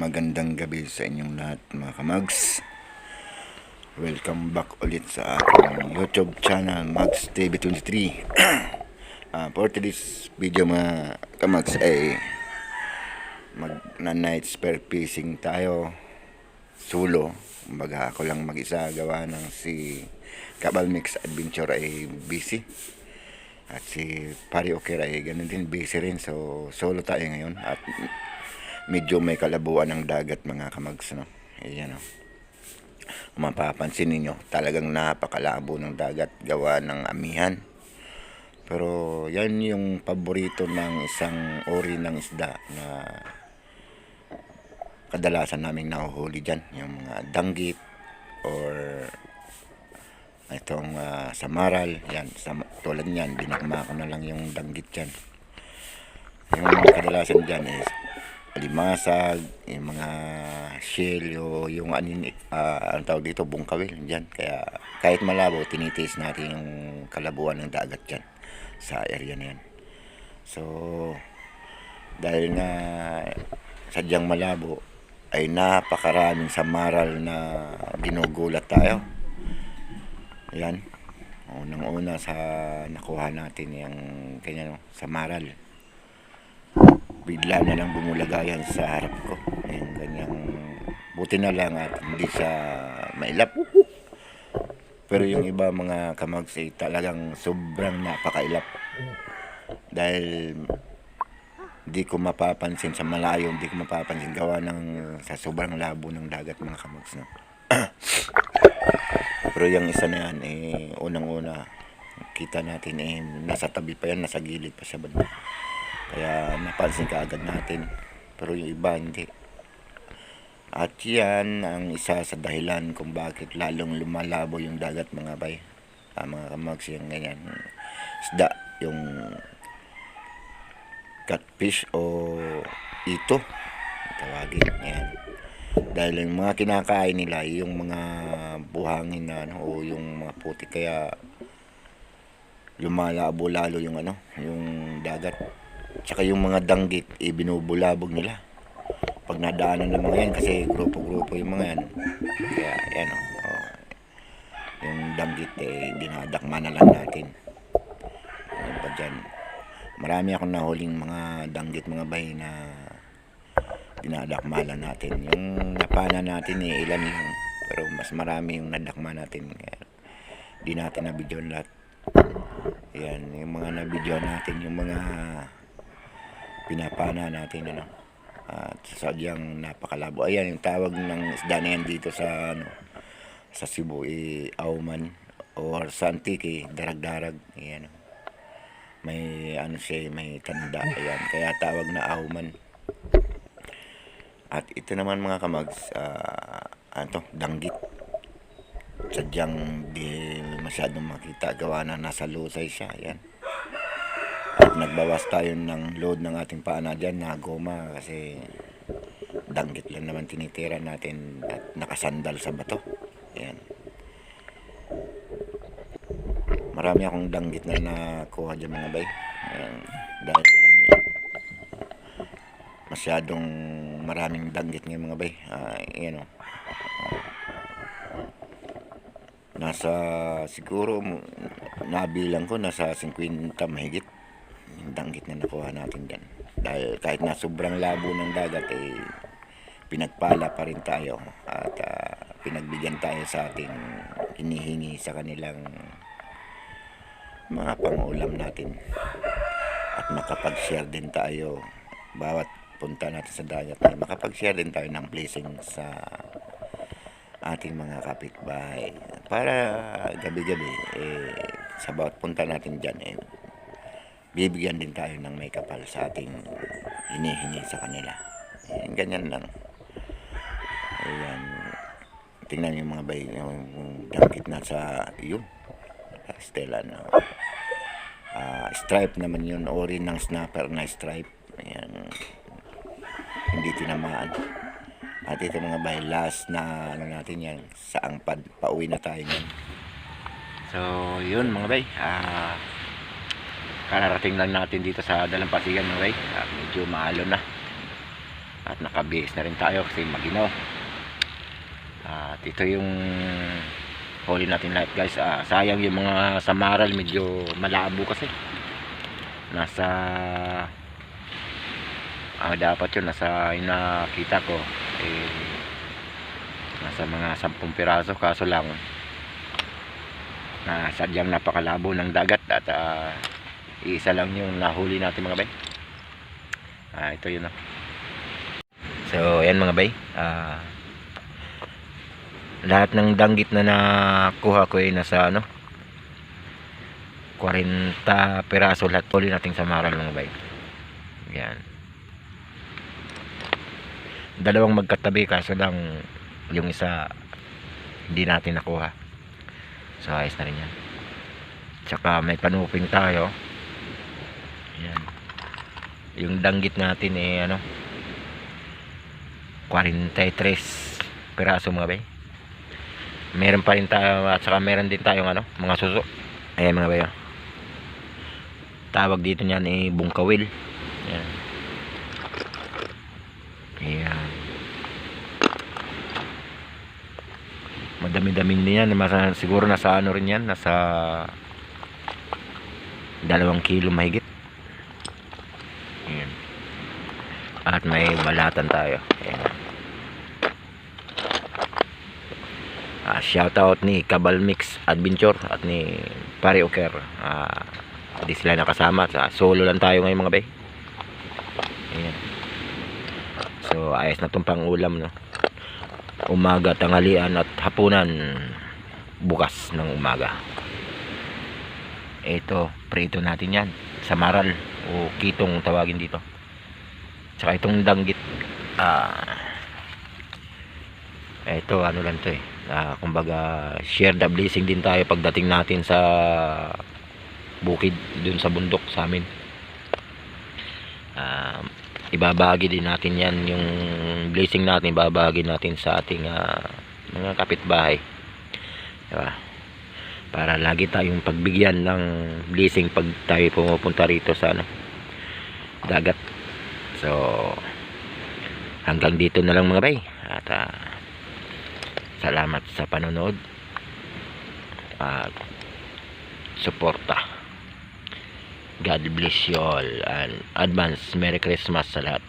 magandang gabi sa inyong lahat mga kamags. Welcome back ulit sa aking YouTube channel, Mags TV23. For today's video mga kamags ay mag-night spear fishing tayo solo. Kumbaga ako lang mag-isa, gawa ng si Kabal Mix Adventure ay busy. At si Pari Okera ay ganun din, busy rin. So solo tayo ngayon at medyo may kalabuan ng dagat mga kamags, no? Ayan, no? Kung mapapansin ninyo, talagang napakalabo ng dagat gawa ng amihan. Pero yan yung paborito ng isang uri ng isda na kadalasan naming nahuhuli dyan, yung mga danggit or itong samaral. Yan, tulad yan, binakma ko na lang yung danggit dyan. Yung kadalasan dyan is alimasag, yung mga shell, yung ang tawag dito, bungkawil dyan. Kaya kahit malabo, tinitiis natin yung kalabuan ng dagat dyan sa area na yan. So dahil nga sadyang malabo, ay napakaraming samaral na ginugulat tayo. Yan, unang-una sa nakuha natin yung kanya, no, samaral. Bigla na lang bumulagayan sa harap ko. Yung ganyang, buti na lang at hindi siya mailap. Pero yung iba mga kamags ay talagang sobrang napakailap. Dahil hindi ko mapapansin sa malayo, hindi ko mapapansin gawa ng sa sobrang labo ng dagat mga kamags, no? Pero yung isa na yan, unang-una kita natin nasa tabi pa yan, nasa gilid pa siya banda. Kaya napansin ka agad natin. Pero yung iba hindi. At yan ang isa sa dahilan kung bakit lalong lumalabo yung dagat mga bay. Mga kamags, yung ganyan isda, yung catfish o ito tawagin. Yan. Dahil yung mga kinakain nila yung mga buhangin na o yung mga putik, kaya lumalabo lalo yung yung dagat. Tsaka yung mga danggit, binubulabog nila pag nadaanan ng mga yan, kasi grupo-grupo yung mga yan. Kaya yan, yung danggit dinadakma na lang natin. Ano pa dyan, marami akong nahuling mga danggit mga bay na dinadakma lang natin. Yung napana natin ilan yung, pero mas marami yung nadakma natin, kaya di natin nabidyon lahat. Yan, yung mga nabidyon natin, yung mga pinapana natin, at sadyang napakalabo. Ayan yung tawag ng isda na yan dito sa sa Cebu, auman, or sa Antique, darag-darag. Ayan, may siya, may tanda. Ayan, kaya tawag na auman. At ito naman mga kamags, danggit. Sadyang di masyadong makita gawa na nasa lusay siya. Ayan. At nagbawas tayo ng load ng ating paana dyan na goma, kasi danggit lang naman tinitira natin at nakasandal sa bato. Ayan. Marami akong danggit na nakuha dyan mga bay. Ayan. Dahil masyadong maraming danggit ngayon mga bay. Ayan, nasa siguro nabilang ko nasa 50 mahigit yung danggit na nakuha natin dyan. Dahil kahit na sobrang labo ng dagat, pinagpala pa rin tayo at pinagbigyan tayo sa ating hinihingi sa kanilang mga pangulam natin. At makapag-share din tayo bawat punta natin sa dagat, makapag-share din tayo ng blessing sa ating mga kapitbahay, para gabi-gabi sa bawat punta natin dyan, bibigyan din tayo ng may kapal sa ating hinihingi sa kanila. Ganyan lang. Ayan, tingnan yung mga bay, yung danggit na sa yun, Stella, stripe naman yun, ori ng snapper na stripe. Ayan, hindi tinamaan. At ito mga bay, last na natin yan sa angpad, pauwi na tayo yan. So yun mga bay, kararating lang natin dito sa Dalampasigan mga bay. Medyo maalo na At nakabihis na rin tayo kasi maginaw. At ito yung huli natin lahat guys. Sayang yung mga samaral, medyo malabo kasi. Nasa dapat yun, nasa yung nakita ko nasa mga 10 piraso, kaso lang sadyang napakalabo ng dagat at isa lang yung nahuli natin mga bay. Ito yun. So ayan mga bay, lahat ng danggit na nakuha ko ay nasa 40 piraso lahat huli nating samaral mga bay. Yan, dalawang magkatabi, kaso lang yung isa hindi natin nakuha. So ayos na rin yan. Tsaka may panuping tayo. Yan, yung danggit natin 43 piraso mga bay. Meron pa rin tayo, at saka meron din tayong mga suso. Ayan mga bay, tawag dito niyan bungkawil. Ayan. Ayan, madami-daming din yan. Siguro nasa rin yan, nasa 2 kilo mahigit. Ayan. At may balatan tayo. Ayan. Shoutout ni Cabal Mix Adventure at ni Pare Oker. Hindi sila nakasama, solo lang tayo ngayon mga bay. Ayan. So ayos na itong pang-ulam, umaga, tanghalian at hapunan bukas ng umaga. Ito, prito natin yan, samaral o kitong tawagin dito. Tsaka itong danggit, ito lang to kumbaga share the blessing din tayo pagdating natin sa bukid dun sa bundok sa amin. Ibabahagi din natin yan, yung blessing natin ibabahagi natin sa ating mga kapitbahay, diba? Para lagi tayong pagbigyan ng blessing pag tayo pumupunta rito sa dagat. So hanggang dito na lang mga bay, at salamat sa panonood at suporta. God bless you all and advance Merry Christmas sa lahat.